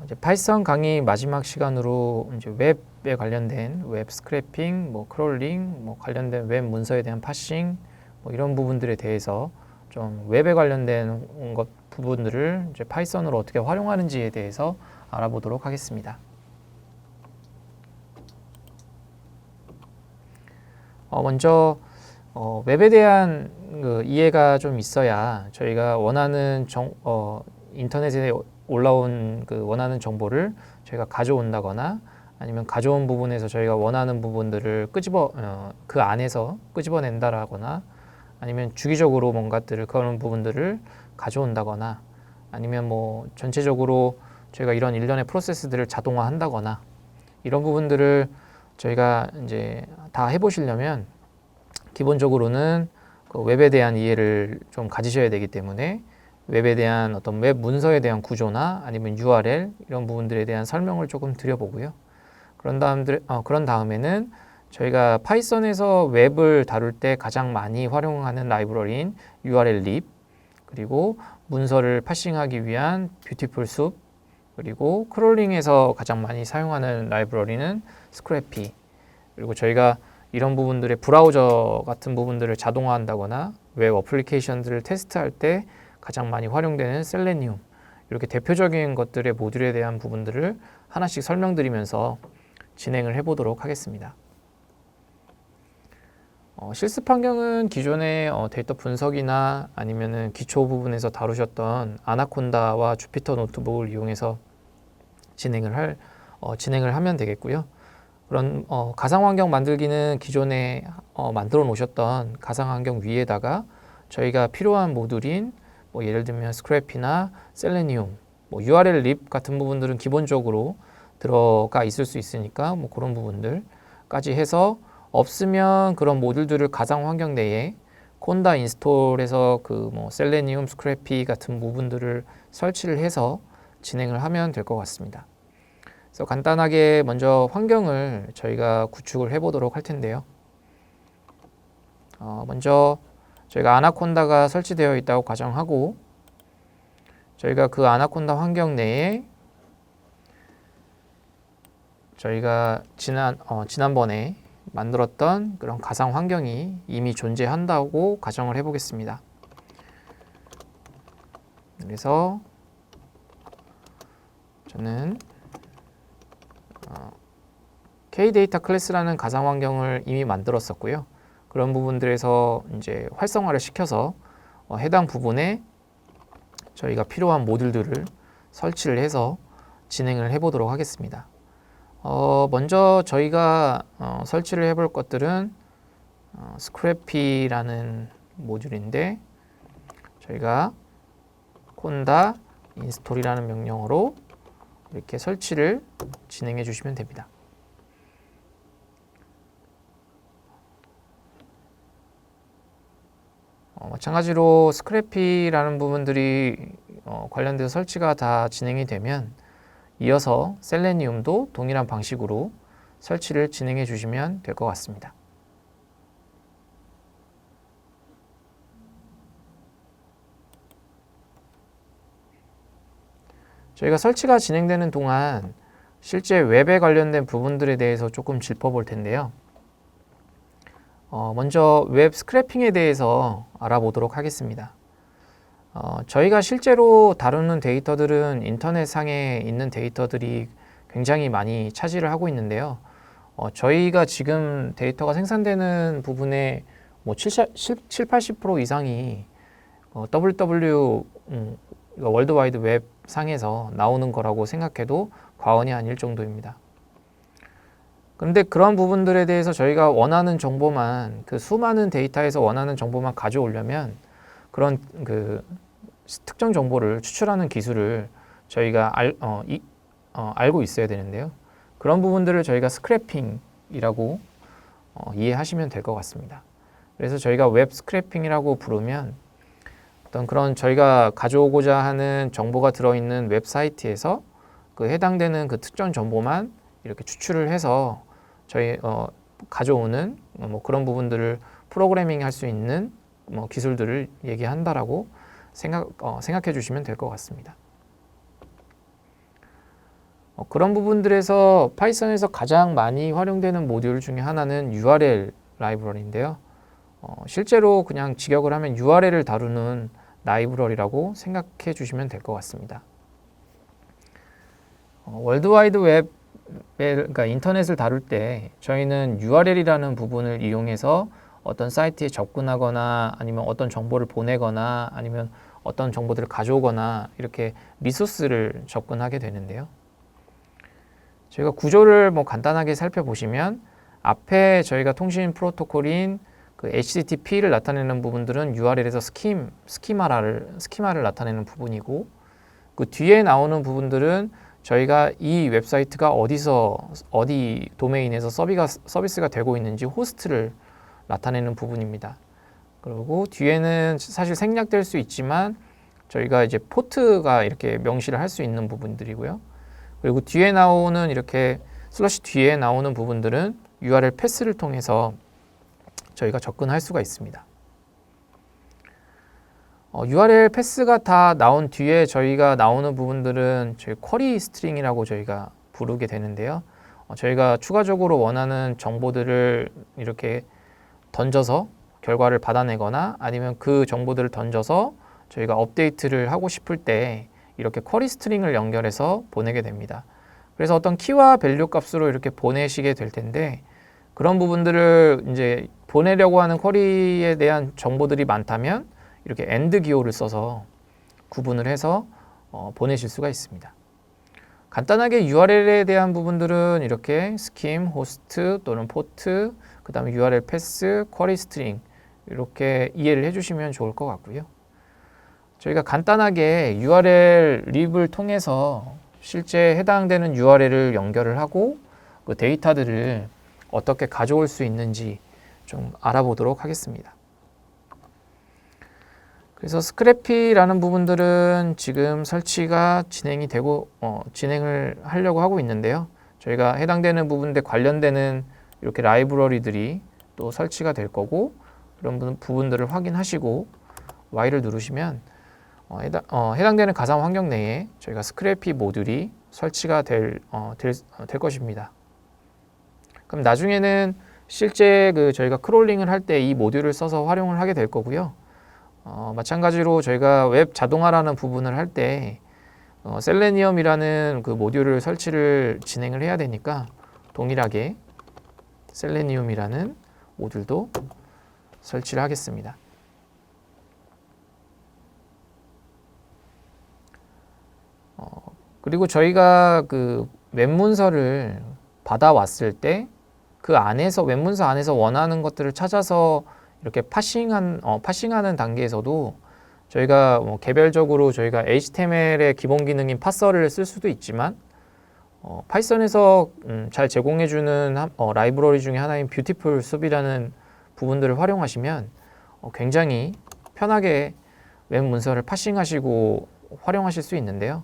이제 파이썬 강의 마지막 시간으로 이제 웹에 관련된 웹 스크래핑, 뭐 크롤링, 뭐 관련된 웹 문서에 대한 파싱, 뭐 이런 부분들에 대해서 좀 웹에 관련된 것 부분들을 이제 파이썬으로 어떻게 활용하는지에 대해서 알아보도록 하겠습니다. 먼저 웹에 대한 그 이해가 좀 있어야 저희가 원하는 인터넷에 올라온 그 원하는 정보를 저희가 가져온다거나 아니면 가져온 부분에서 저희가 원하는 부분들을 그 안에서 끄집어낸다라거나 아니면 주기적으로 뭔가들을 그런 부분들을 가져온다거나 아니면 뭐 전체적으로 저희가 이런 일련의 프로세스들을 자동화한다거나 이런 부분들을 저희가 이제 다 해보시려면 기본적으로는 그 웹에 대한 이해를 좀 가지셔야 되기 때문에 웹에 대한 어떤 웹 문서에 대한 구조나 아니면 URL 이런 부분들에 대한 설명을 조금 드려보고요. 그런 다음에는 저희가 파이썬에서 웹을 다룰 때 가장 많이 활용하는 라이브러리인 URL-lib 그리고 문서를 파싱하기 위한 뷰티풀 숲 그리고 크롤링에서 가장 많이 사용하는 라이브러리는 스크래피 그리고 저희가 이런 부분들의 브라우저 같은 부분들을 자동화한다거나 웹 어플리케이션들을 테스트할 때 가장 많이 활용되는 셀레니움 이렇게 대표적인 것들의 모듈에 대한 부분들을 하나씩 설명드리면서 진행을 해보도록 하겠습니다. 실습 환경은 기존의 데이터 분석이나 아니면은 기초 부분에서 다루셨던 아나콘다와 주피터 노트북을 이용해서 진행을 하면 되겠고요. 그런 가상 환경 만들기는 기존에 만들어 놓으셨던 가상 환경 위에다가 저희가 필요한 모듈인 뭐 예를 들면 스크래피나 셀레니움, 뭐 URL-lib 같은 부분들은 기본적으로 들어가 있을 수 있으니까 뭐 그런 부분들까지 해서 없으면 그런 모듈들을 가상 환경 내에 콘다 인스톨해서 그 뭐 셀레니움, 스크래피 같은 부분들을 설치를 해서 진행을 하면 될 것 같습니다. 그래서 간단하게 먼저 환경을 저희가 구축을 해보도록 할 텐데요. 먼저 저희가 아나콘다가 설치되어 있다고 가정하고 저희가 그 아나콘다 환경 내에 저희가 지난번에 만들었던 그런 가상 환경이 이미 존재한다고 가정을 해보겠습니다. 그래서 저는 K데이터 클래스라는 가상 환경을 이미 만들었었고요. 그런 부분들에서 이제 활성화를 시켜서 해당 부분에 저희가 필요한 모듈들을 설치를 해서 진행을 해보도록 하겠습니다. 먼저 저희가 설치를 해볼 것들은 스크래피라는 모듈인데 저희가 콘다 인스톨이라는 명령어로 이렇게 설치를 진행해 주시면 됩니다. 마찬가지로 스크래피라는 부분들이 관련돼서 설치가 다 진행이 되면 이어서 셀레니움도 동일한 방식으로 설치를 진행해 주시면 될 것 같습니다. 저희가 설치가 진행되는 동안 실제 웹에 관련된 부분들에 대해서 조금 짚어볼 텐데요. 먼저 웹 스크래핑에 대해서 알아보도록 하겠습니다. 저희가 실제로 다루는 데이터들은 인터넷상에 있는 데이터들이 굉장히 많이 차지를 하고 있는데요. 저희가 지금 데이터가 생산되는 부분의 뭐 80% 이상이 월드 와이드 웹 상에서 나오는 거라고 생각해도 과언이 아닐 정도입니다. 그런데 그런 부분들에 대해서 저희가 원하는 정보만 그 수많은 데이터에서 원하는 정보만 가져오려면 그런 그 특정 정보를 추출하는 기술을 저희가 알고 있어야 되는데요. 그런 부분들을 저희가 스크래핑이라고 이해하시면 될 것 같습니다. 그래서 저희가 웹 스크래핑이라고 부르면 어떤 그런 저희가 가져오고자 하는 정보가 들어있는 웹사이트에서 그 해당되는 그 특정 정보만 이렇게 추출을 해서 저희 가져오는 뭐 그런 부분들을 프로그래밍 할 수 있는 뭐 기술들을 얘기한다라고 생각해 주시면 될 것 같습니다. 그런 부분들에서 파이썬에서 가장 많이 활용되는 모듈 중에 하나는 URL 라이브러리인데요. 실제로 그냥 직역을 하면 URL을 다루는 라이브러리라고 생각해 주시면 될 것 같습니다. 월드와이드 웹, 그러니까 인터넷을 다룰 때 저희는 URL이라는 부분을 이용해서 어떤 사이트에 접근하거나 아니면 어떤 정보를 보내거나 아니면 어떤 정보들을 가져오거나 이렇게 리소스를 접근하게 되는데요. 저희가 구조를 간단하게 살펴보시면 앞에 저희가 통신 프로토콜인 그 HTTP를 나타내는 부분들은 URL에서 스키마를 나타내는 부분이고, 그 뒤에 나오는 부분들은 저희가 이 웹사이트가 어디 도메인에서 서비스가 되고 있는지 호스트를 나타내는 부분입니다. 그리고 뒤에는 사실 생략될 수 있지만 저희가 이제 포트가 이렇게 명시를 할 수 있는 부분들이고요. 그리고 뒤에 나오는 이렇게 슬러시 뒤에 나오는 부분들은 URL 패스를 통해서 저희가 접근할 수가 있습니다. URL 패스가 다 나온 뒤에 저희가 나오는 부분들은 저희 쿼리 스트링이라고 저희가 부르게 되는데요. 저희가 추가적으로 원하는 정보들을 이렇게 던져서 결과를 받아내거나 아니면 그 정보들을 던져서 저희가 업데이트를 하고 싶을 때 이렇게 쿼리 스트링을 연결해서 보내게 됩니다. 그래서 어떤 키와 밸류 값으로 이렇게 보내시게 될 텐데, 그런 부분들을 이제 보내려고 하는 쿼리에 대한 정보들이 많다면 이렇게 AND 기호를 써서 구분을 해서 보내실 수가 있습니다. 간단하게 URL에 대한 부분들은 이렇게 스킴, 호스트 또는 포트, 그 다음에 URL 패스, 쿼리 스트링 이렇게 이해를 해주시면 좋을 것 같고요. 저희가 간단하게 URL 립을 통해서 실제 해당되는 URL을 연결을 하고 그 데이터들을 어떻게 가져올 수 있는지 좀 알아보도록 하겠습니다. 그래서 스크래피라는 부분들은 지금 설치가 진행이 되고 진행을 하려고 하고 있는데요. 저희가 해당되는 부분에 관련되는 이렇게 라이브러리들이 또 설치가 될 거고, 그런 부분들을 확인하시고 Y를 누르시면 해당되는 가상 환경 내에 저희가 스크래피 모듈이 설치가 될 것입니다. 그럼 나중에는 실제 저희가 크롤링을 할 때 이 모듈을 써서 활용을 하게 될 거고요. 마찬가지로 저희가 웹 자동화라는 부분을 할 때 셀레니엄이라는 그 모듈을 설치를 진행을 해야 되니까 동일하게 셀레니움이라는 모듈도 설치를 하겠습니다. 그리고 저희가 그 웹 문서를 받아왔을 때 그 안에서 웹 문서 안에서 원하는 것들을 찾아서 이렇게 파싱하는 단계에서도 저희가 개별적으로 저희가 HTML의 기본 기능인 파서를 쓸 수도 있지만 파이썬에서 잘 제공해주는 라이브러리 중에 하나인 뷰티풀 숲이라는 부분들을 활용하시면 굉장히 편하게 웹 문서를 파싱하시고 활용하실 수 있는데요.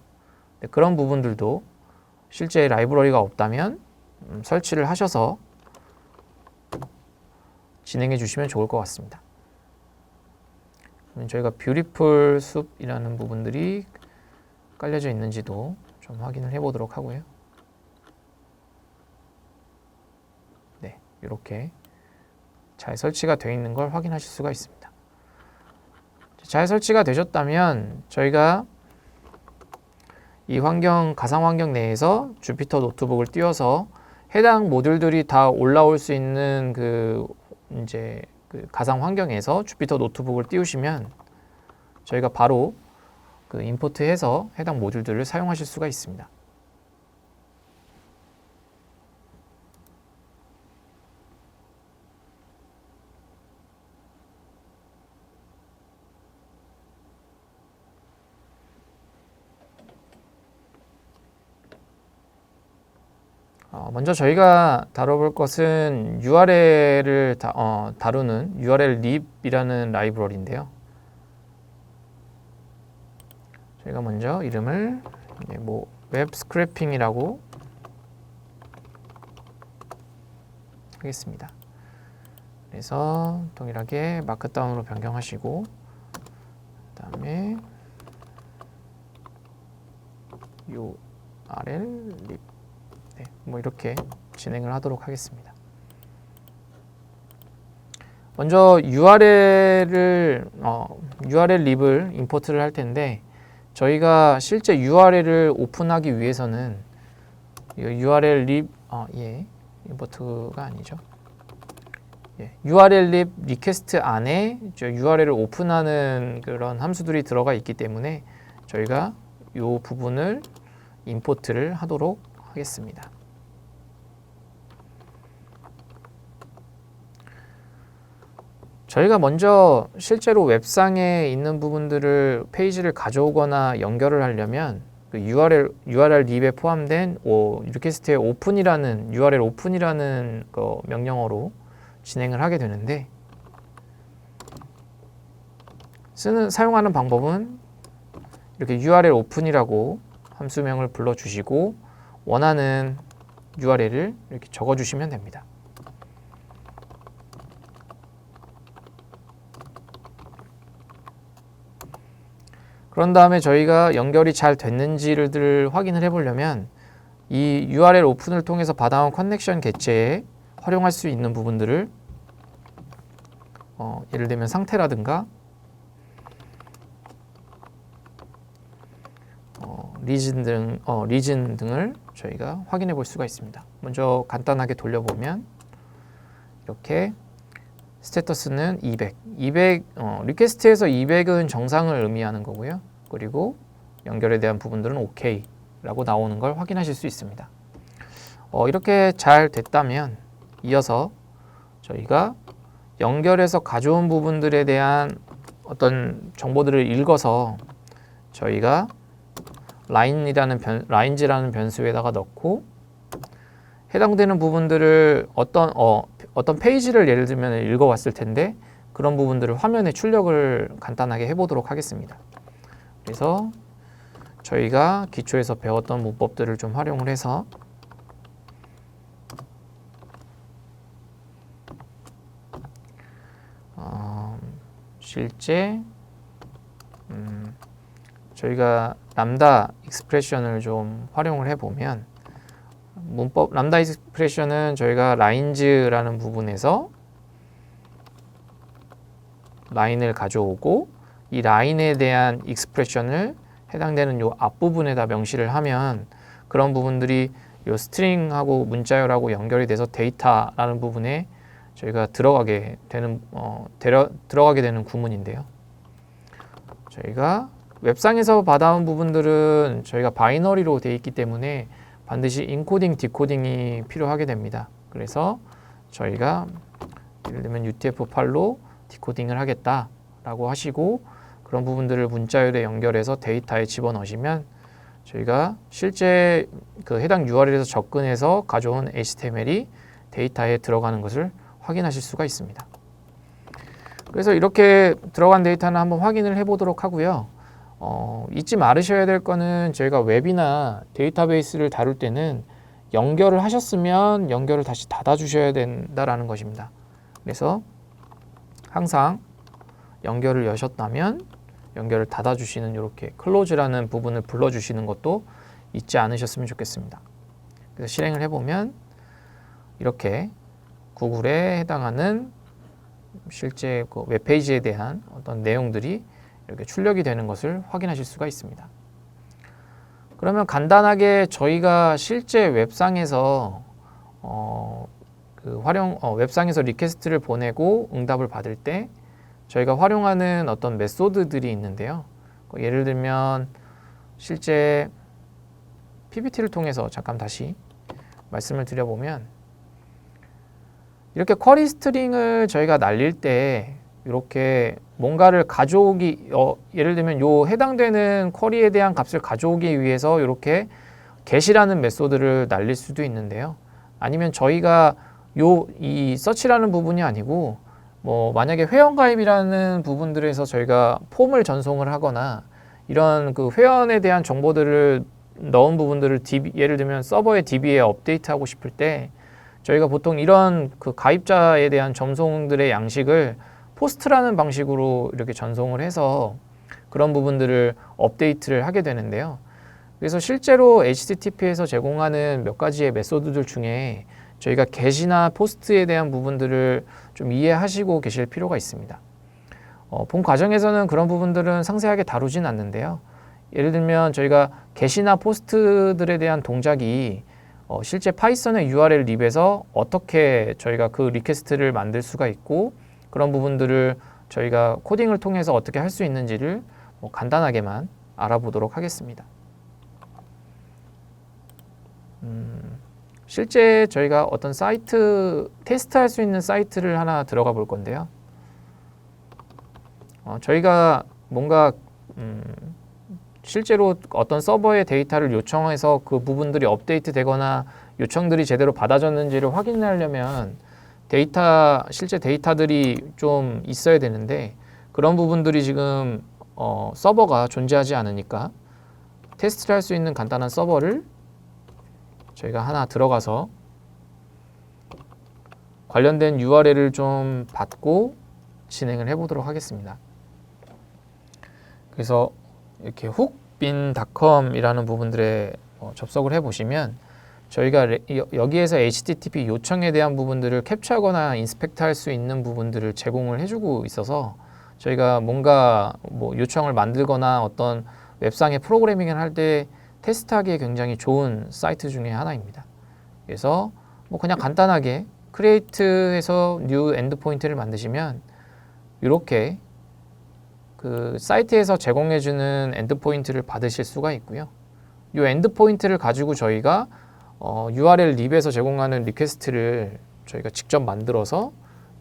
그런 부분들도 실제 라이브러리가 없다면 설치를 하셔서 진행해 주시면 좋을 것 같습니다. 저희가 뷰티풀 숲이라는 부분들이 깔려져 있는지도 좀 확인을 해 보도록 하고요. 네, 이렇게 잘 설치가 되어 있는 걸 확인하실 수가 있습니다. 잘 설치가 되셨다면 저희가 이 가상 환경 내에서 주피터 노트북을 띄워서 해당 모듈들이 다 올라올 수 있는 그 가상 환경에서 주피터 노트북을 띄우시면 저희가 바로 그 임포트해서 해당 모듈들을 사용하실 수가 있습니다. 먼저 저희가 다뤄볼 것은 URL을 다루는 URL lib이라는 라이브러리인데요. 저희가 먼저 이름을 웹 스크래핑이라고 하겠습니다. 그래서 동일하게 마크다운으로 변경하시고 그다음에 URL lib 네, 뭐 이렇게 진행을 하도록 하겠습니다. 먼저 URL 립을 임포트를 할 텐데 저희가 실제 URL을 오픈하기 위해서는 URL 립 임포트가 아니죠. URL 립 리퀘스트 안에 URL을 오픈하는 그런 함수들이 들어가 있기 때문에 저희가 이 부분을 임포트를 하도록 하겠습니다. 저희가 먼저 실제로 웹상에 있는 부분들을 페이지를 가져오거나 연결을 하려면 그 URL 립에 포함된 리퀘스트의 오픈이라는 URL 오픈이라는 그 명령어로 진행을 하게 되는데 사용하는 방법은 이렇게 URL 오픈이라고 함수명을 불러주시고 원하는 URL을 이렇게 적어주시면 됩니다. 그런 다음에 저희가 연결이 잘 됐는지를 확인을 해보려면 이 URL 오픈을 통해서 받아온 커넥션 개체에 활용할 수 있는 부분들을 예를 들면 상태라든가 리즌 등을 저희가 확인해 볼 수가 있습니다. 먼저 간단하게 돌려보면 이렇게 스테터스는 200 리퀘스트에서 200은 정상을 의미하는 거고요. 그리고 연결에 대한 부분들은 OK 라고 나오는 걸 확인하실 수 있습니다. 이렇게 잘 됐다면 이어서 저희가 연결해서 가져온 부분들에 대한 어떤 정보들을 읽어서 저희가 라인즈라는 변수에다가 넣고 해당되는 부분들을 어떤 페이지를 예를 들면 읽어왔을 텐데 그런 부분들을 화면에 출력을 간단하게 해보도록 하겠습니다. 그래서 저희가 기초에서 배웠던 문법들을 좀 활용을 해서 실제 저희가 람다 익스프레션을 좀 활용을 해보면 람다 익스프레션은 저희가 라인즈라는 부분에서 라인을 가져오고 이 라인에 대한 익스프레션을 해당되는 요 앞부분에다 명시를 하면 그런 부분들이 요 스트링하고 문자열하고 연결이 돼서 데이터라는 부분에 저희가 들어가게 되는 구문인데요. 저희가 웹상에서 받아온 부분들은 저희가 바이너리로 되어 있기 때문에 반드시 인코딩, 디코딩이 필요하게 됩니다. 그래서 저희가 예를 들면 UTF-8로 디코딩을 하겠다라고 하시고 그런 부분들을 문자열에 연결해서 데이터에 집어넣으시면 저희가 실제 그 해당 URL에서 접근해서 가져온 HTML이 데이터에 들어가는 것을 확인하실 수가 있습니다. 그래서 이렇게 들어간 데이터는 한번 확인을 해보도록 하고요. 잊지 말으셔야 될 거는 저희가 웹이나 데이터베이스를 다룰 때는 연결을 하셨으면 연결을 다시 닫아 주셔야 된다라는 것입니다. 그래서 항상 연결을 여셨다면 연결을 닫아 주시는 이렇게 클로즈라는 부분을 불러 주시는 것도 잊지 않으셨으면 좋겠습니다. 그래서 실행을 해보면 이렇게 구글에 해당하는 실제 그 웹페이지에 대한 어떤 내용들이 이렇게 출력이 되는 것을 확인하실 수가 있습니다. 그러면 간단하게 저희가 실제 웹상에서 웹상에서 리퀘스트를 보내고 응답을 받을 때 저희가 활용하는 어떤 메소드들이 있는데요. 예를 들면 실제 PPT를 통해서 잠깐 다시 말씀을 드려보면 이렇게 쿼리 스트링을 저희가 날릴 때 이렇게 뭔가를 가져오기 예를 들면 요 해당되는 쿼리에 대한 값을 가져오기 위해서 이렇게 get이라는 메소드를 날릴 수도 있는데요. 아니면 저희가 이 search라는 부분이 아니고 만약에 회원가입이라는 부분들에서 저희가 폼을 전송을 하거나 이런 그 회원에 대한 정보들을 넣은 부분들을 예를 들면 서버의 DB에 업데이트하고 싶을 때 저희가 보통 이런 그 가입자에 대한 전송들의 양식을 포스트라는 방식으로 이렇게 전송을 해서 그런 부분들을 업데이트를 하게 되는데요. 그래서 실제로 HTTP에서 제공하는 몇 가지의 메소드들 중에 저희가 get이나 post에 대한 부분들을 좀 이해하시고 계실 필요가 있습니다. 본 과정에서는 그런 부분들은 상세하게 다루진 않는데요. 예를 들면 저희가 get이나 post들에 대한 동작이 실제 파이썬의 URL 립에서 어떻게 저희가 그 리퀘스트를 만들 수가 있고 그런 부분들을 저희가 코딩을 통해서 어떻게 할 수 있는지를 간단하게만 알아보도록 하겠습니다. 실제 저희가 어떤 사이트 테스트할 수 있는 사이트를 하나 들어가 볼 건데요. 저희가 뭔가 실제로 어떤 서버에 데이터를 요청해서 그 부분들이 업데이트 되거나 요청들이 제대로 받아졌는지를 확인하려면 실제 데이터들이 좀 있어야 되는데 그런 부분들이 지금 서버가 존재하지 않으니까 테스트를 할 수 있는 간단한 서버를 저희가 하나 들어가서 관련된 URL을 좀 받고 진행을 해보도록 하겠습니다. 그래서 이렇게 hookbin.com이라는 부분들에 접속을 해보시면 저희가 여기에서 HTTP 요청에 대한 부분들을 캡처하거나 인스펙트 할 수 있는 부분들을 제공을 해주고 있어서 저희가 뭔가 요청을 만들거나 어떤 웹상의 프로그래밍을 할 때 테스트하기에 굉장히 좋은 사이트 중에 하나입니다. 그래서 그냥 간단하게 create해서 new endpoint를 만드시면 이렇게 그 사이트에서 제공해주는 엔드포인트를 받으실 수가 있고요. 이 엔드포인트를 가지고 저희가 URL 립에서 제공하는 리퀘스트를 저희가 직접 만들어서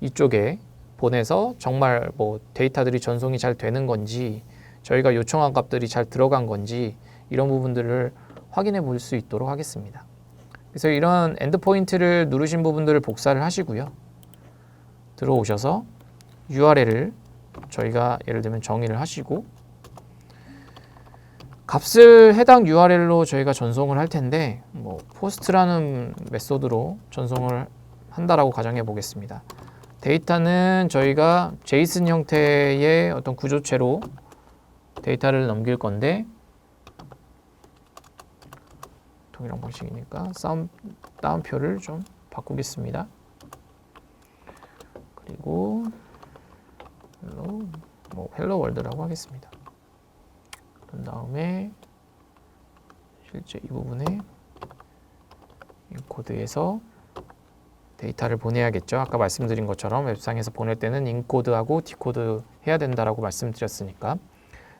이쪽에 보내서 정말 데이터들이 전송이 잘 되는 건지 저희가 요청한 값들이 잘 들어간 건지 이런 부분들을 확인해 볼 수 있도록 하겠습니다. 그래서 이런 엔드포인트를 누르신 부분들을 복사를 하시고요. 들어오셔서 URL을 저희가 예를 들면 정의를 하시고 값을 해당 URL로 저희가 전송을 할 텐데 post라는 메소드로 전송을 한다라고 가정해 보겠습니다. 데이터는 저희가 JSON 형태의 어떤 구조체로 데이터를 넘길 건데 동일한 방식이니까 다운표를 좀 바꾸겠습니다. 그리고 헬로 월드라고 하겠습니다. 그런 다음에 실제 이 부분에 인코드에서 데이터를 보내야겠죠. 아까 말씀드린 것처럼 웹상에서 보낼 때는 인코드하고 디코드 해야 된다라고 말씀드렸으니까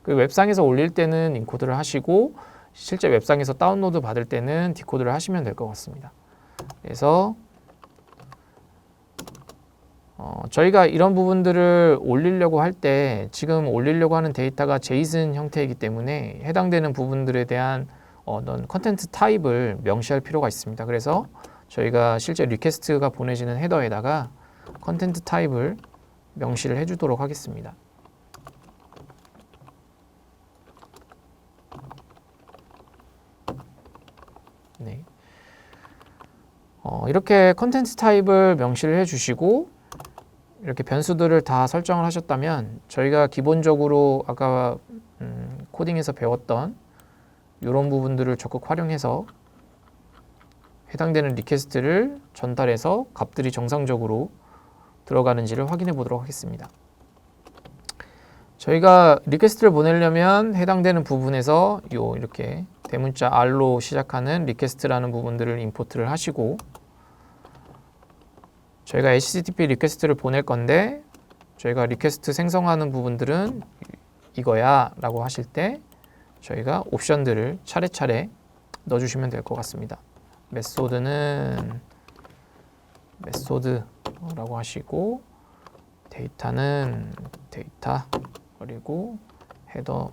그 웹상에서 올릴 때는 인코드를 하시고 실제 웹상에서 다운로드 받을 때는 디코드를 하시면 될 것 같습니다. 그래서 저희가 이런 부분들을 올리려고 할 때 지금 올리려고 하는 데이터가 JSON 형태이기 때문에 해당되는 부분들에 대한 어떤 컨텐트 타입을 명시할 필요가 있습니다. 그래서 저희가 실제 리퀘스트가 보내지는 헤더에다가 컨텐트 타입을 명시를 해주도록 하겠습니다. 네. 이렇게 컨텐트 타입을 명시를 해주시고 이렇게 변수들을 다 설정을 하셨다면 저희가 기본적으로 아까 코딩에서 배웠던 이런 부분들을 적극 활용해서 해당되는 리퀘스트를 전달해서 값들이 정상적으로 들어가는지를 확인해 보도록 하겠습니다. 저희가 리퀘스트를 보내려면 해당되는 부분에서 이렇게 대문자 R로 시작하는 리퀘스트라는 부분들을 임포트를 하시고 저희가 HTTP 리퀘스트를 보낼 건데 저희가 리퀘스트 생성하는 부분들은 이거야 라고 하실 때 저희가 옵션들을 차례차례 넣어주시면 될 것 같습니다. 메소드는 메소드라고 하시고 데이터는 데이터 그리고 헤더는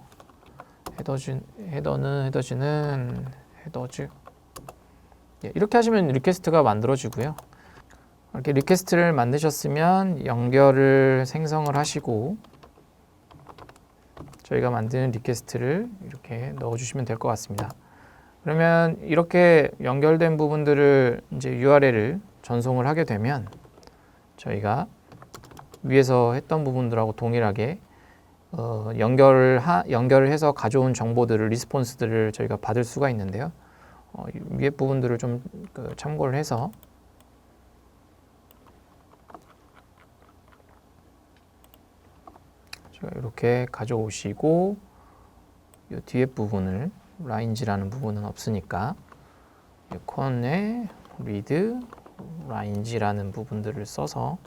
헤더즈 이렇게 하시면 리퀘스트가 만들어지고요. 이렇게 리퀘스트를 만드셨으면 연결을 생성을 하시고 저희가 만드는 리퀘스트를 이렇게 넣어주시면 될 것 같습니다. 그러면 이렇게 연결된 부분들을 이제 URL을 전송을 하게 되면 저희가 위에서 했던 부분들하고 동일하게 연결을 해서 가져온 정보들을 리스폰스들을 저희가 받을 수가 있는데요. 위에 부분들을 좀 참고를 해서 제가 이렇게 가져오시고 이 뒤에 부분을 라인지라는 부분은 없으니까 콘에 리드 라인지라는 부분들을 써서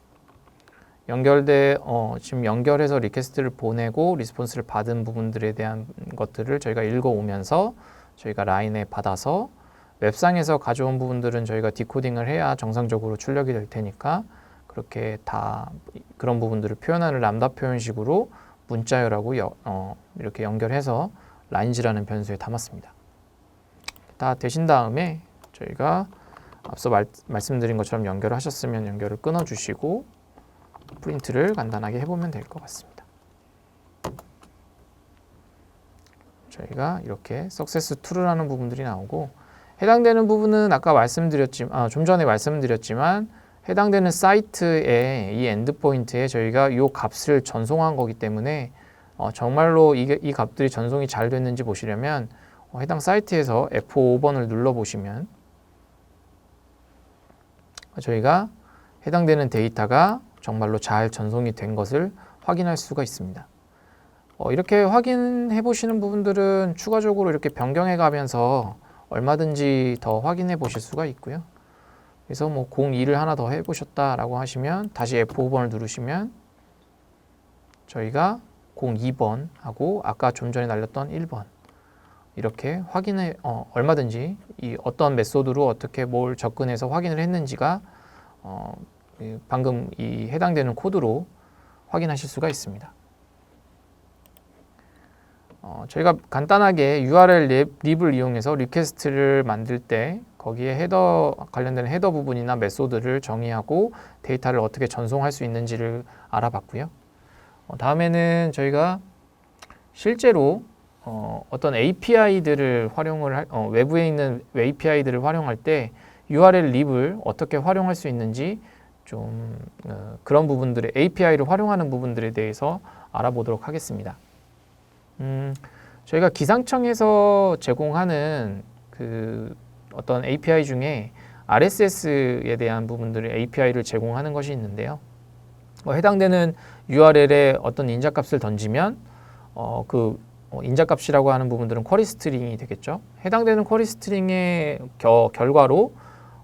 지금 연결해서 리퀘스트를 보내고 리스폰스를 받은 부분들에 대한 것들을 저희가 읽어오면서 저희가 라인에 받아서 웹상에서 가져온 부분들은 저희가 디코딩을 해야 정상적으로 출력이 될 테니까 그렇게 다 그런 부분들을 표현하는 람다 표현식으로 문자열하고 이렇게 연결해서 라인지라는 변수에 담았습니다. 다 되신 다음에 저희가 앞서 말씀드린 것처럼 연결을 하셨으면 연결을 끊어주시고 프린트를 간단하게 해보면 될 것 같습니다. 저희가 이렇게 success true라는 부분들이 나오고 해당되는 부분은 아까 좀 전에 말씀드렸지만 해당되는 사이트에 이 엔드포인트에 저희가 이 값을 전송한 거기 때문에 정말로 이 값들이 전송이 잘 됐는지 보시려면 해당 사이트에서 F5번을 눌러보시면 저희가 해당되는 데이터가 정말로 잘 전송이 된 것을 확인할 수가 있습니다. 이렇게 확인해 보시는 부분들은 추가적으로 이렇게 변경해 가면서 얼마든지 더 확인해 보실 수가 있고요. 그래서 02를 하나 더 해보셨다라고 하시면 다시 F5번을 누르시면 저희가 02번하고 아까 좀 전에 날렸던 1번 이렇게 얼마든지 어떤 메소드로 어떻게 뭘 접근해서 확인을 했는지가 방금 이 해당되는 코드로 확인하실 수가 있습니다. 저희가 간단하게 URL 립을 이용해서 리퀘스트를 만들 때 거기에 관련된 헤더 부분이나 메소드를 정의하고 데이터를 어떻게 전송할 수 있는지를 알아봤고요. 다음에는 저희가 실제로 어떤 API들을 외부에 있는 API들을 활용할 때 URL 립을 어떻게 활용할 수 있는지 좀 그런 부분들의 API를 활용하는 부분들에 대해서 알아보도록 하겠습니다. 저희가 기상청에서 제공하는 어떤 API 중에 RSS에 대한 부분들의 API를 제공하는 것이 있는데요. 해당되는 URL에 어떤 인자값을 던지면 인자값이라고 하는 부분들은 쿼리 스트링이 되겠죠. 해당되는 쿼리 스트링의 결과로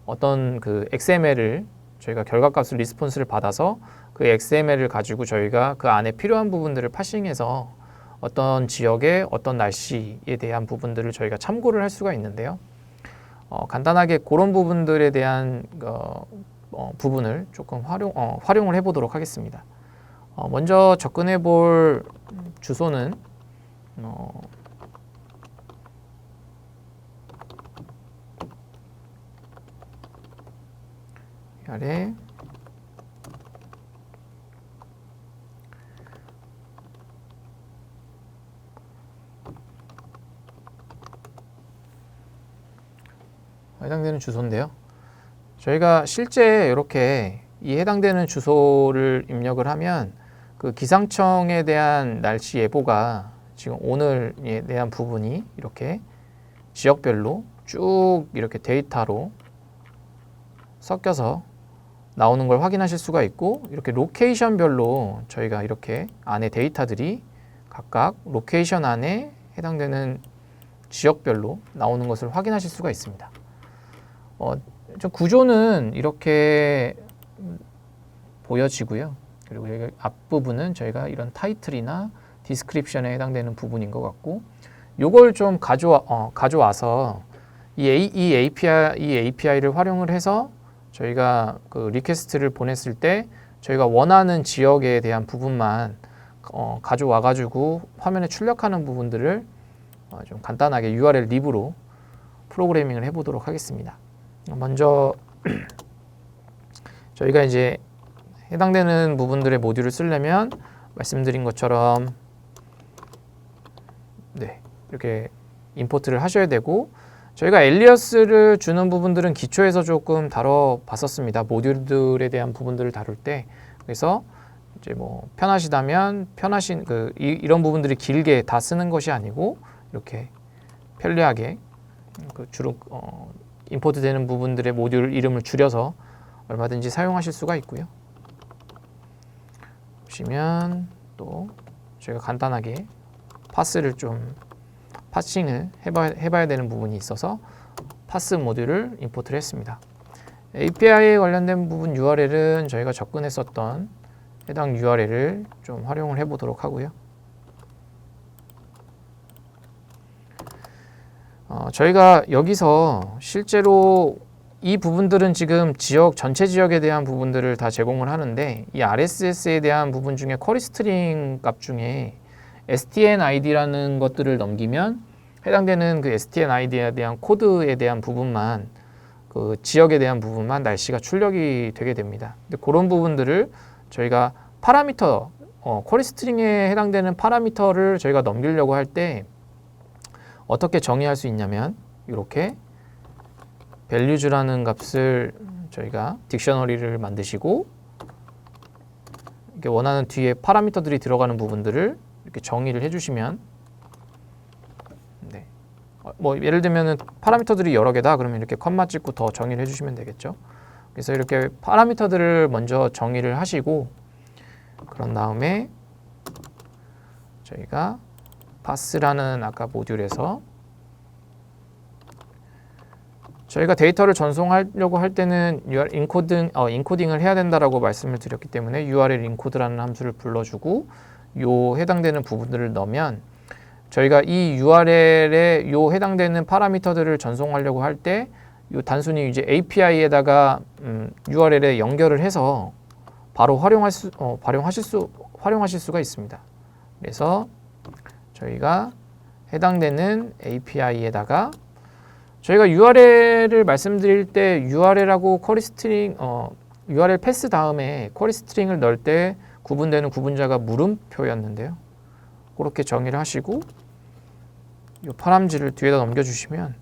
어떤 XML을 저희가 결과값을 리스폰스를 받아서 그 XML을 가지고 저희가 그 안에 필요한 부분들을 파싱해서 어떤 지역의 어떤 날씨에 대한 부분들을 저희가 참고를 할 수가 있는데요. 간단하게 그런 부분들에 대한 부분을 조금 활용을 해보도록 하겠습니다. 먼저 접근해 볼 주소는 아래 해당되는 주소인데요. 저희가 실제 이렇게 이 해당되는 주소를 입력을 하면 그 기상청에 대한 날씨 예보가 지금 오늘에 대한 부분이 이렇게 지역별로 쭉 이렇게 데이터로 섞여서 나오는 걸 확인하실 수가 있고 이렇게 로케이션별로 저희가 이렇게 안에 데이터들이 각각 로케이션 안에 해당되는 지역별로 나오는 것을 확인하실 수가 있습니다. 좀 구조는 이렇게 보여지고요. 그리고 여기 앞부분은 저희가 이런 타이틀이나 디스크립션에 해당되는 부분인 것 같고 요걸 좀 가져와서 이 API를 활용을 해서 저희가 그 리퀘스트를 보냈을 때 저희가 원하는 지역에 대한 부분만 가져와 가지고 화면에 출력하는 부분들을 좀 간단하게 URL 립으로 프로그래밍을 해보도록 하겠습니다. 먼저 저희가 이제 해당되는 부분들의 모듈을 쓰려면 말씀드린 것처럼 이렇게 임포트를 하셔야 되고 저희가 엘리어스를 주는 부분들은 기초에서 조금 다뤄봤었습니다. 모듈들에 대한 부분들을 다룰 때 그래서 이제 뭐 편하시다면 편하신 이런 부분들이 길게 다 쓰는 것이 아니고 이렇게 편리하게 주로 임포트 되는 부분들의 모듈 이름을 줄여서 얼마든지 사용하실 수가 있고요. 보시면 또 저희가 간단하게 파싱을 해봐야 되는 부분이 있어서 파스 모듈을 임포트를 했습니다. API에 관련된 부분 URL은 저희가 접근했었던 해당 URL을 좀 활용을 해보도록 하고요. 저희가 여기서 실제로 이 부분들은 지금 전체 지역에 대한 부분들을 다 제공을 하는데 이 RSS에 대한 부분 중에 쿼리 스트링 값 중에 STN ID라는 것들을 넘기면 해당되는 그 STN ID에 대한 코드에 대한 부분만 그 지역에 대한 부분만 날씨가 출력이 되게 됩니다. 근데 그런 부분들을 저희가 파라미터, 쿼리 스트링에 해당되는 파라미터를 저희가 넘기려고 할 때 어떻게 정의할 수 있냐면 이렇게 values라는 값을 저희가 딕셔너리를 만드시고 이렇게 원하는 뒤에 파라미터들이 들어가는 부분들을 이렇게 정의를 해주시면 뭐 예를 들면은 파라미터들이 여러 개다 그러면 이렇게 컴마 찍고 더 정의를 해주시면 되겠죠. 그래서 이렇게 파라미터들을 먼저 정의를 하시고 그런 다음에 저희가 pass라는 아까 모듈에서 저희가 데이터를 전송하려고 할 때는 인코딩을 해야 된다라고 말씀을 드렸기 때문에 URL 인코드라는 함수를 불러주고 요 해당되는 부분들을 넣으면 저희가 이 URL에 요 해당되는 파라미터들을 전송하려고 할 때 요 단순히 이제 API에다가 URL에 연결을 해서 바로 활용하실 수가 있습니다. 그래서 저희가 해당되는 API에다가 저희가 URL을 말씀드릴 때 URL하고 쿼리 스트링 URL 패스 다음에 쿼리 스트링을 넣을 때 구분되는 구분자가 물음표였는데요. 그렇게 정의를 하시고 이 파람지를 뒤에다 넘겨주시면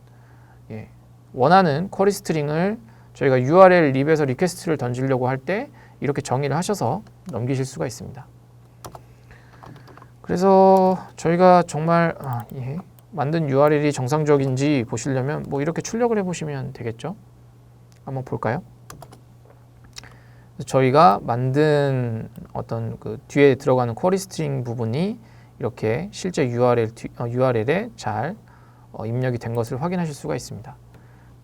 원하는 쿼리 스트링을 저희가 URL 립에서 리퀘스트를 던지려고 할 때 이렇게 정의를 하셔서 넘기실 수가 있습니다. 그래서 저희가 정말 만든 URL이 정상적인지 보시려면 뭐 이렇게 출력을 해보시면 되겠죠. 한번 볼까요? 저희가 만든 어떤 그 뒤에 들어가는 쿼리 스트링 부분이 이렇게 실제 URL에 잘 입력이 된 것을 확인하실 수가 있습니다.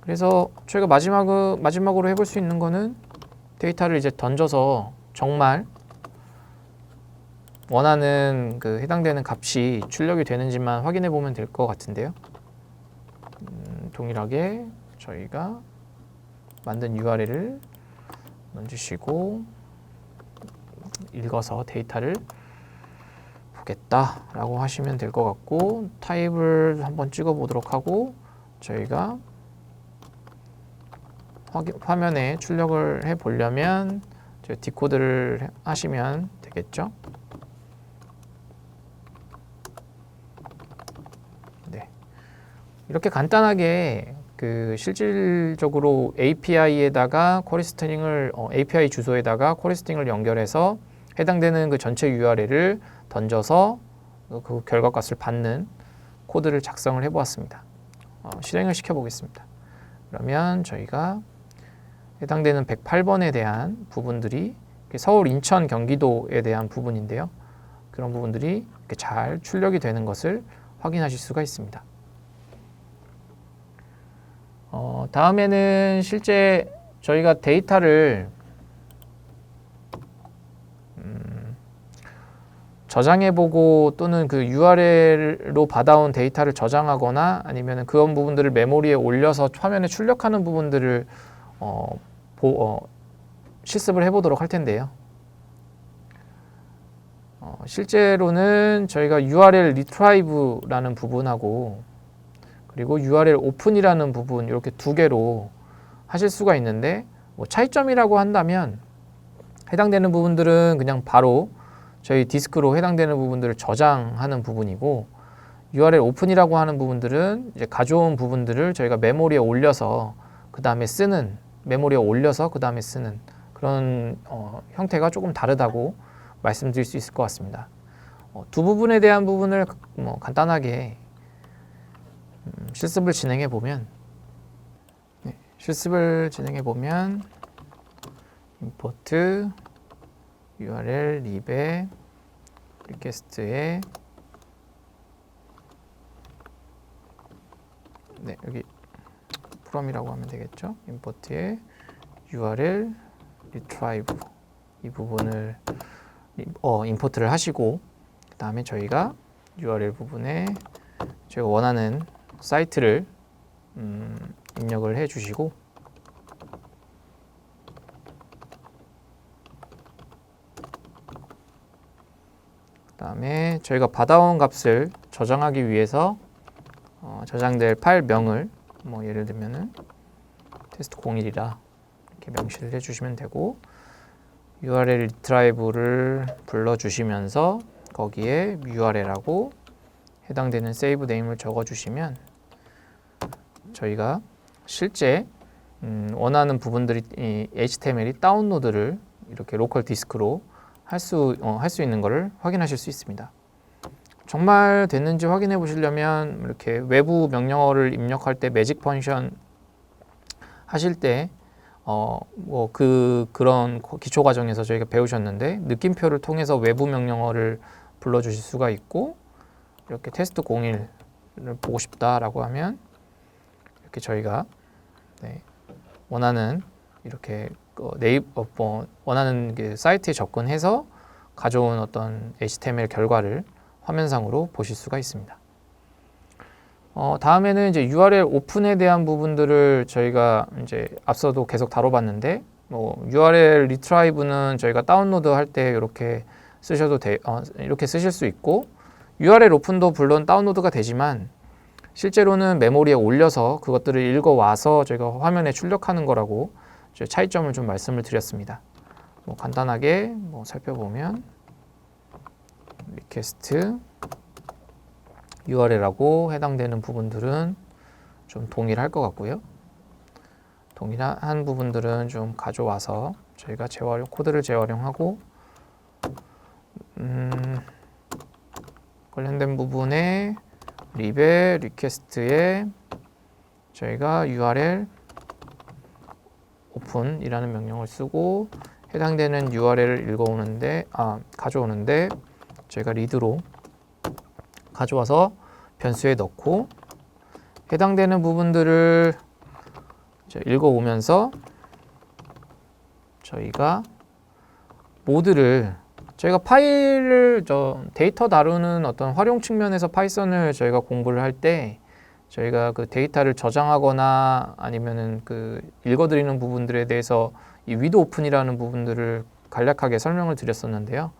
그래서 저희가 마지막으로 해볼 수 있는 거는 데이터를 이제 던져서 정말 원하는 그 해당되는 값이 출력이 되는지만 확인해 보면 될 것 같은데요. 동일하게 저희가 만든 URL을 넣어주시고 읽어서 데이터를 보겠다라고 하시면 될 것 같고 타입을 한번 찍어 보도록 하고 저희가 화면에 출력을 해 보려면 디코드를 하시면 되겠죠. 네, 이렇게 간단하게 그 실질적으로 API에다가 쿼리 스트링을 API 주소에다가 쿼리 스트링을 연결해서 해당되는 그 전체 URL을 던져서 그 결과값을 받는 코드를 작성을 해보았습니다. 실행을 시켜보겠습니다. 그러면 저희가 해당되는 108번에 대한 부분들이 서울, 인천, 경기도에 대한 부분인데요. 그런 부분들이 이렇게 잘 출력이 되는 것을 확인하실 수가 있습니다. 다음에는 실제 저희가 데이터를 저장해보고 또는 그 URL로 받아온 데이터를 저장하거나 아니면 그런 부분들을 메모리에 올려서 화면에 출력하는 부분들을 실습을 해보도록 할 텐데요. 실제로는 저희가 URL retrieve라는 부분하고 그리고 URL open이라는 부분 이렇게 두 개로 하실 수가 있는데 뭐 차이점이라고 한다면 해당되는 부분들은 그냥 바로 저희 디스크로 해당되는 부분들을 저장하는 부분이고 URL 오픈이라고 하는 부분들은 이제 가져온 부분들을 저희가 메모리에 올려서 그 다음에 쓰는 그런 형태가 조금 다르다고 말씀드릴 수 있을 것 같습니다. 두 부분에 대한 부분을 간단하게 실습을 진행해 보면, import url lib에 리퀘스트에 여기 from이라고 하면 되겠죠. import에 url retrieve 이 부분을 임포트를 하시고, 그 다음에 저희가 URL 부분에 제가 원하는 사이트를 입력을 해 주시고, 그 다음에 저희가 받아온 값을 저장하기 위해서 저장될 파일명을 예를 들면은 test01이라 이렇게 명시를 해주시면 되고, URL retrieve를 불러주시면서 거기에 URL하고 해당되는 세이브 네임을 적어주시면 저희가 실제 원하는 부분들이 HTML이 다운로드를 이렇게 로컬 디스크로 할 수 있는 것을 확인하실 수 있습니다. 정말 됐는지 확인해 보시려면 이렇게 외부 명령어를 입력할 때 매직 펑션 하실 때 그런 기초 과정에서 저희가 배우셨는데, 느낌표를 통해서 외부 명령어를 불러주실 수가 있고, 이렇게 테스트 01을 보고 싶다라고 하면 이렇게 저희가 원하는 이렇게 원하는 사이트에 접근해서 가져온 어떤 HTML 결과를 화면상으로 보실 수가 있습니다. 다음에는 이제 URL 오픈에 대한 부분들을 저희가 이제 앞서도 계속 다뤄봤는데, URL retrieve는 저희가 다운로드 할 때 이렇게 쓰셔도 이렇게 쓰실 수 있고, URL 오픈도 물론 다운로드가 되지만 실제로는 메모리에 올려서 그것들을 읽어와서 저희가 화면에 출력하는 거라고 차이점을 좀 말씀을 드렸습니다. 간단하게 살펴보면 리퀘스트 URL하고 해당되는 부분들은 좀 동일할 것 같고요. 동일한 부분들은 좀 가져와서 저희가 코드를 재활용하고 관련된 부분에 lib에 리퀘스트에 저희가 URL open이라는 명령을 쓰고 해당되는 URL을 가져오는데 저희가 read로 가져와서 변수에 넣고 해당되는 부분들을 읽어오면서 저희가 저희가 파일을 데이터 다루는 어떤 활용 측면에서 파이썬을 저희가 공부를 할 때 저희가 그 데이터를 저장하거나 아니면은 읽어드리는 부분들에 대해서 이 위드 오픈이라는 부분들을 간략하게 설명을 드렸었는데요.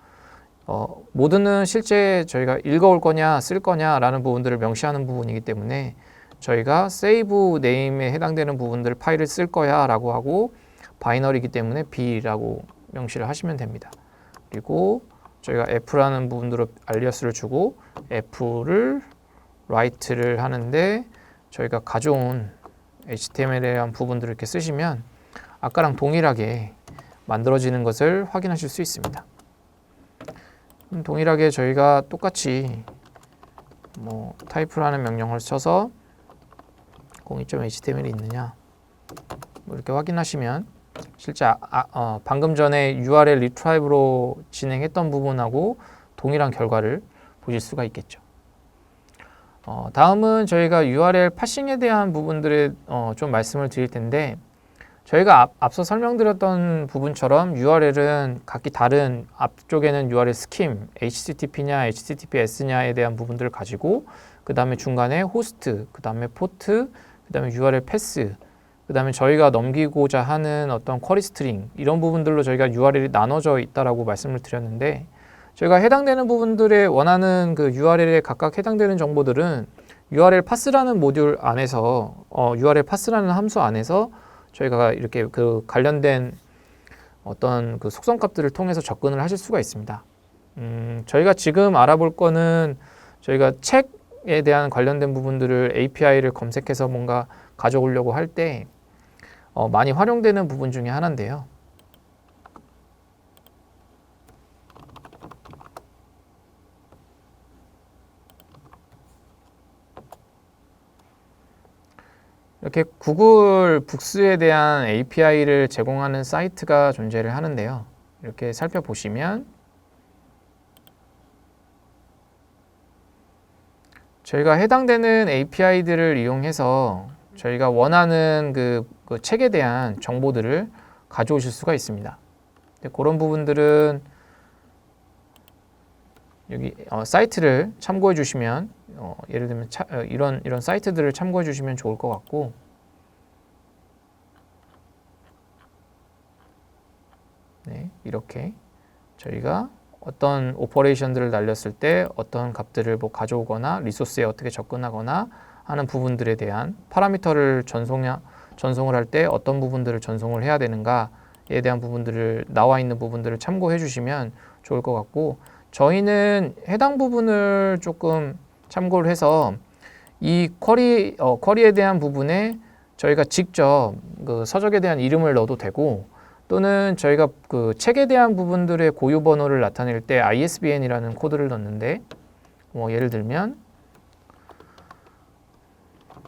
모드는 실제 저희가 읽어올 거냐 쓸 거냐라는 부분들을 명시하는 부분이기 때문에 저희가 세이브 네임에 해당되는 부분들 파일을 쓸 거야 라고 하고, 바이너리이기 때문에 B라고 명시를 하시면 됩니다. 그리고 저희가 F라는 부분으로 알리아스를 주고 F를 write를 하는데 저희가 가져온 HTML에 대한 부분들을 이렇게 쓰시면 아까랑 동일하게 만들어지는 것을 확인하실 수 있습니다. 동일하게 저희가 똑같이 타이프라는 명령을 쳐서 02.html이 있느냐 이렇게 확인하시면 실제 방금 전에 URL retrieve로 진행했던 부분하고 동일한 결과를 보실 수가 있겠죠. 다음은 저희가 URL 파싱에 대한 부분들에 좀 말씀을 드릴 텐데, 저희가 앞서 설명드렸던 부분처럼 URL은 각기 다른, 앞쪽에는 URL 스킴, HTTP냐 HTTPS냐에 대한 부분들을 가지고, 그 다음에 중간에 호스트, 그 다음에 포트, 그 다음에 URL 패스, 그 다음에 저희가 넘기고자 하는 어떤 쿼리 스트링, 이런 부분들로 저희가 URL이 나눠져 있다라고 말씀을 드렸는데, 저희가 해당되는 부분들에 원하는 그 URL에 각각 해당되는 정보들은 URL 파스라는 모듈 안에서 URL 파스라는 함수 안에서 저희가 이렇게 그 관련된 어떤 그 속성 값들을 통해서 접근을 하실 수가 있습니다. 저희가 지금 알아볼 거는 저희가 책에 대한 관련된 부분들을 API를 검색해서 뭔가 가져오려고 할 때 많이 활용되는 부분 중에 하나인데요. 이렇게 구글 북스에 대한 API를 제공하는 사이트가 존재를 하는데요. 이렇게 살펴보시면 저희가 해당되는 API들을 이용해서 저희가 원하는 그 책에 대한 정보들을 가져오실 수가 있습니다. 그런 부분들은 여기 사이트를 참고해 주시면 예를 들면 이런 사이트들을 참고해 주시면 좋을 것 같고, 네, 이렇게 저희가 어떤 오퍼레이션들을 날렸을 때 어떤 값들을 뭐 가져오거나 리소스에 어떻게 접근하거나 하는 부분들에 대한 파라미터를 전송을 할 때 어떤 부분들을 전송을 해야 되는가에 대한 부분들을 나와 있는 부분들을 참고해 주시면 좋을 것 같고, 저희는 해당 부분을 조금 참고를 해서 이 쿼리에 대한 부분에 저희가 직접 그 서적에 대한 이름을 넣어도 되고, 또는 저희가 그 책에 대한 부분들의 고유 번호를 나타낼 때 ISBN이라는 코드를 넣는데, 예를 들면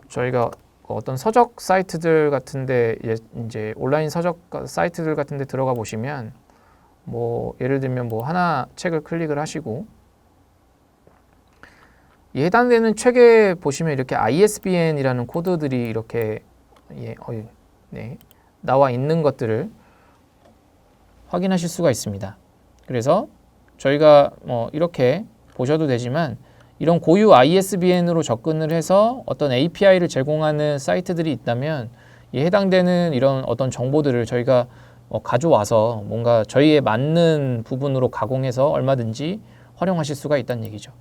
저희가 어떤 서적 사이트들 같은데 이제 온라인 서적 사이트들 같은데 들어가 보시면 예를 들면 하나 책을 클릭을 하시고 이 해당되는 책에 보시면 이렇게 ISBN이라는 코드들이 이렇게 나와 있는 것들을 확인하실 수가 있습니다. 그래서 저희가 이렇게 보셔도 되지만 이런 고유 ISBN으로 접근을 해서 어떤 API를 제공하는 사이트들이 있다면 이 해당되는 이런 어떤 정보들을 저희가 가져와서 뭔가 저희에 맞는 부분으로 가공해서 얼마든지 활용하실 수가 있다는 얘기죠.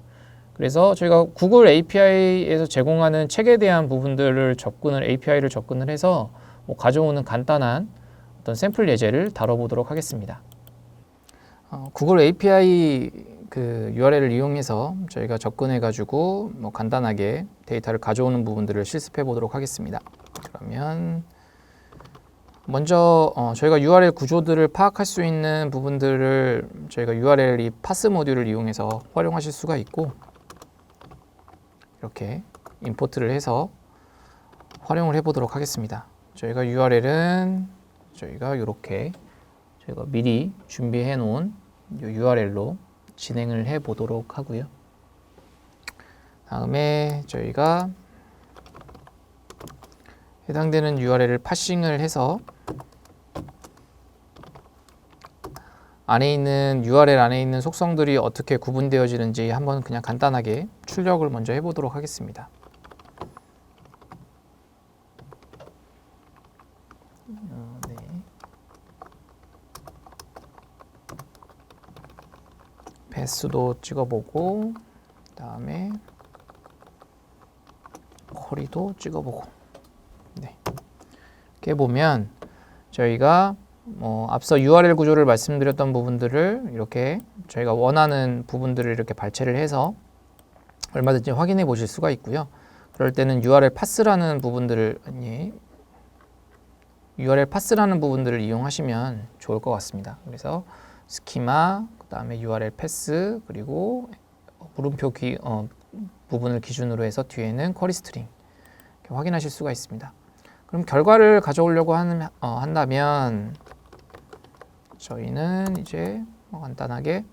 그래서 저희가 구글 API에서 제공하는 책에 대한 부분들을 API를 접근을 해서 가져오는 간단한 어떤 샘플 예제를 다뤄보도록 하겠습니다. 구글 API 그 URL을 이용해서 저희가 접근해가지고 간단하게 데이터를 가져오는 부분들을 실습해 보도록 하겠습니다. 그러면 먼저 저희가 URL 구조들을 파악할 수 있는 부분들을 저희가 URL 파스 모듈을 이용해서 활용하실 수가 있고, 이렇게 임포트를 해서 활용을 해 보도록 하겠습니다. 저희가 URL은 저희가 이렇게 저희가 미리 준비해 놓은 URL로 진행을 해 보도록 하고요. 다음에 저희가 해당되는 URL을 파싱을 해서 URL 안에 있는 속성들이 어떻게 구분되어지는지 한번 그냥 간단하게 출력을 먼저 해보도록 하겠습니다. 네. 배수도 찍어보고, 다음에 쿼리도 찍어보고, 네. 이렇게 보면 저희가 앞서 URL 구조를 말씀드렸던 부분들을 이렇게 저희가 원하는 부분들을 이렇게 발췌를 해서 얼마든지 확인해 보실 수가 있고요. 그럴 때는 URL 파스라는 부분들을 이용하시면 좋을 것 같습니다. 그래서 스키마, 그 다음에 URL 패스, 그리고 물음표 부분을 기준으로 해서 뒤에는 쿼리 스트링 이렇게 확인하실 수가 있습니다. 그럼 결과를 가져오려고 한다면 저희는 이제 간단하게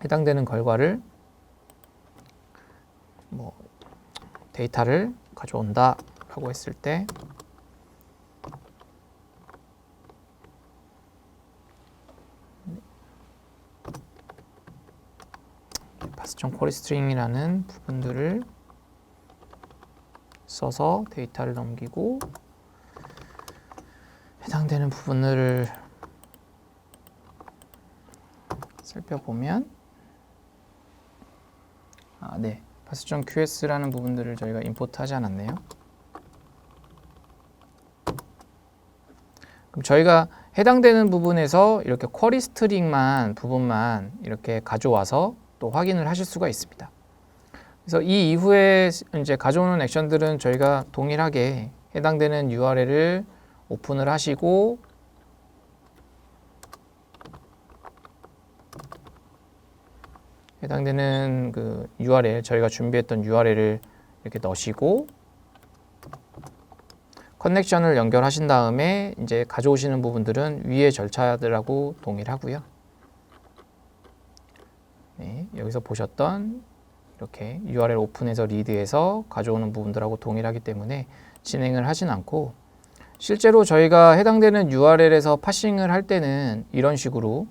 해당되는 결과를 데이터를 가져온다 라고 했을 때 pass.query string이라는 부분들을 써서 데이터를 넘기고 해당되는 부분을 살펴보면 네, pass.qs라는 부분들을 저희가 임포트하지 않았네요. 그럼 저희가 해당되는 부분에서 이렇게 쿼리 스트링 부분만 이렇게 가져와서 또 확인을 하실 수가 있습니다. 그래서 이 이후에 이제 가져오는 액션들은 저희가 동일하게 해당되는 URL을 오픈을 하시고 해당되는 그 URL, 저희가 준비했던 URL을 이렇게 넣으시고 커넥션을 연결하신 다음에 이제 가져오시는 부분들은 위의 절차들하고 동일하고요. 네, 여기서 보셨던 이렇게 URL 오픈해서 리드해서 가져오는 부분들하고 동일하기 때문에 진행을 하진 않고, 실제로 저희가 해당되는 URL에서 파싱을 할 때는 이런 식으로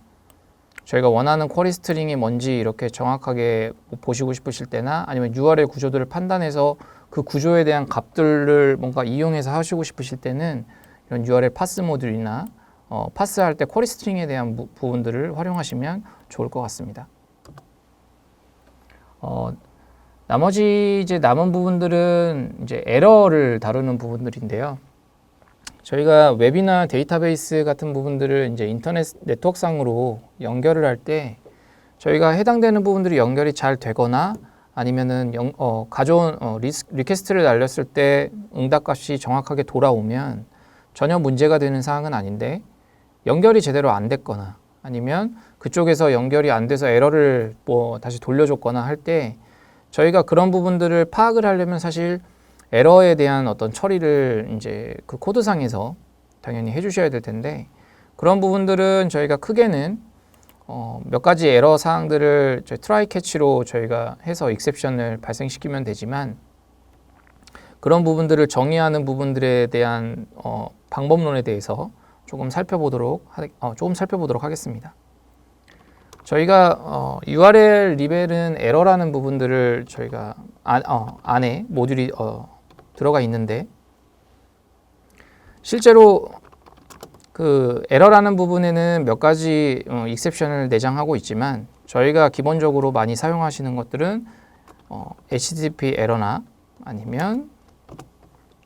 저희가 원하는 쿼리 스트링이 뭔지 이렇게 정확하게 보시고 싶으실 때나, 아니면 URL 구조들을 판단해서 그 구조에 대한 값들을 뭔가 이용해서 하시고 싶으실 때는 이런 URL 파스 모듈이나 파스할 때 쿼리 스트링에 대한 부분들을 활용하시면 좋을 것 같습니다. 나머지 이제 남은 부분들은 이제 에러를 다루는 부분들인데요. 저희가 웹이나 데이터베이스 같은 부분들을 이제 인터넷 네트워크상으로 연결을 할 때 저희가 해당되는 부분들이 연결이 잘 되거나, 아니면은 가져온 리퀘스트를 날렸을 때 응답값이 정확하게 돌아오면 전혀 문제가 되는 사항은 아닌데, 연결이 제대로 안 됐거나 아니면 그쪽에서 연결이 안 돼서 에러를 다시 돌려줬거나 할 때, 저희가 그런 부분들을 파악을 하려면 사실 에러에 대한 어떤 처리를 이제 그 코드상에서 당연히 해주셔야 될 텐데, 그런 부분들은 저희가 크게는 몇 가지 에러 사항들을 저희 트라이 캐치로 저희가 해서 익셉션을 발생시키면 되지만, 그런 부분들을 정의하는 부분들에 대한 방법론에 대해서 조금 살펴보도록 하겠습니다. 저희가 URL 리벨은 에러라는 부분들을 저희가 안에 모듈이 들어가 있는데, 실제로 그 에러라는 부분에는 몇 가지 익셉션을 내장하고 있지만, 저희가 기본적으로 많이 사용하시는 것들은 HTTP 에러나 아니면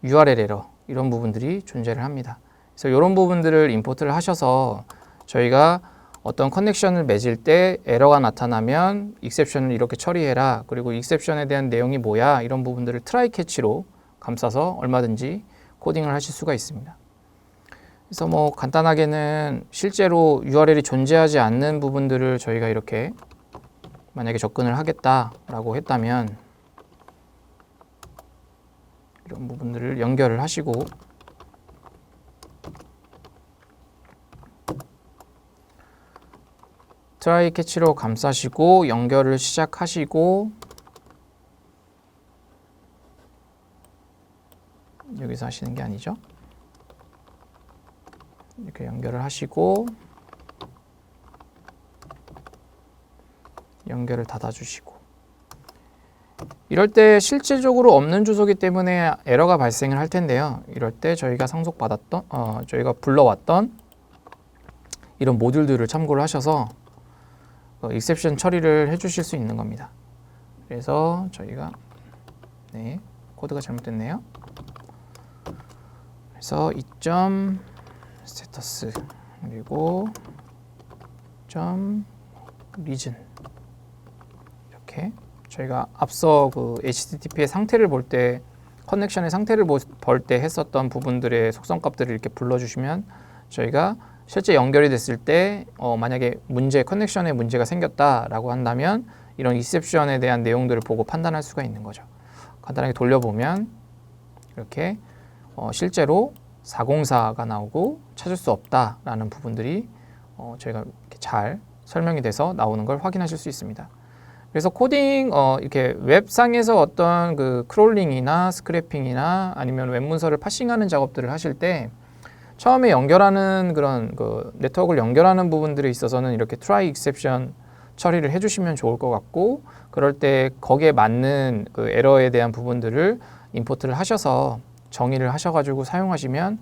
URL 에러, 이런 부분들이 존재를 합니다. 그래서 이런 부분들을 임포트를 하셔서 저희가 어떤 커넥션을 맺을 때 에러가 나타나면 익셉션을 이렇게 처리해라, 그리고 익셉션에 대한 내용이 뭐야, 이런 부분들을 트라이 캐치로 감싸서 얼마든지 코딩을 하실 수가 있습니다. 그래서 뭐 간단하게는 실제로 URL이 존재하지 않는 부분들을 저희가 이렇게 만약에 접근을 하겠다라고 했다면, 이런 부분들을 연결을 하시고, 트라이 캐치로 감싸시고 연결을 시작하시고, 여기서 하시는 게 아니죠. 이렇게 연결을 하시고 연결을 닫아주시고, 이럴 때 실질적으로 없는 주소이기 때문에 에러가 발생을 할 텐데요. 이럴 때 저희가 저희가 불러왔던 이런 모듈들을 참고를 하셔서 익셉션 처리를 해주실 수 있는 겁니다. 그래서 저희가 코드가 잘못됐네요. 그래서 이점 스테터스 그리고 점 리즌, 이렇게 저희가 앞서 그 HTTP의 상태를 볼 때, 커넥션의 상태를 볼 때 했었던 부분들의 속성값들을 이렇게 불러주시면, 저희가 실제 연결이 됐을 때 만약에 커넥션에 문제가 생겼다라고 한다면 이런 익셉션에 대한 내용들을 보고 판단할 수가 있는 거죠. 간단하게 돌려보면 이렇게 실제로 404가 나오고 찾을 수 없다라는 부분들이 저희가 이렇게 잘 설명이 돼서 나오는 걸 확인하실 수 있습니다. 그래서 코딩 이렇게 웹상에서 어떤 그 크롤링이나 스크래핑이나 아니면 웹 문서를 파싱하는 작업들을 하실 때, 처음에 연결하는 그런 그 네트워크를 연결하는 부분들에 있어서는 이렇게 트라이 익셉션 처리를 해주시면 좋을 것 같고, 그럴 때 거기에 맞는 그 에러에 대한 부분들을 임포트를 하셔서 정의를 하셔가지고 사용하시면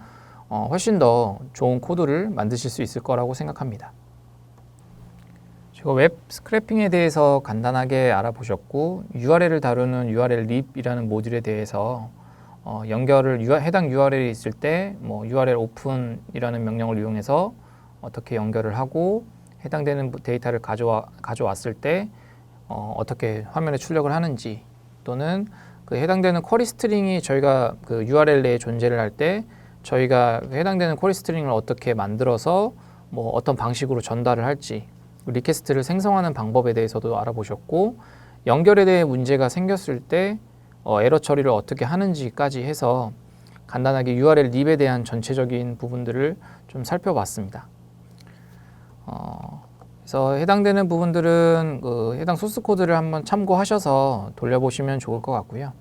훨씬 더 좋은 코드를 만드실 수 있을 거라고 생각합니다. 제가 웹 스크래핑에 대해서 간단하게 알아보셨고, URL을 다루는 URL 립이라는 모듈에 대해서 해당 URL이 있을 때 URL 오픈이라는 명령을 이용해서 어떻게 연결을 하고, 해당되는 데이터를 가져왔을 때 어떻게 화면에 출력을 하는지, 또는 그 해당되는 쿼리 스트링이 저희가 그 URL 내에 존재를 할 때 저희가 해당되는 쿼리 스트링을 어떻게 만들어서 어떤 방식으로 전달을 할지, 리퀘스트를 생성하는 방법에 대해서도 알아보셨고, 연결에 대해 문제가 생겼을 때 에러 처리를 어떻게 하는지까지 해서 간단하게 URL 립에 대한 전체적인 부분들을 좀 살펴봤습니다. 그래서 해당되는 부분들은 해당 소스 코드를 한번 참고하셔서 돌려보시면 좋을 것 같고요.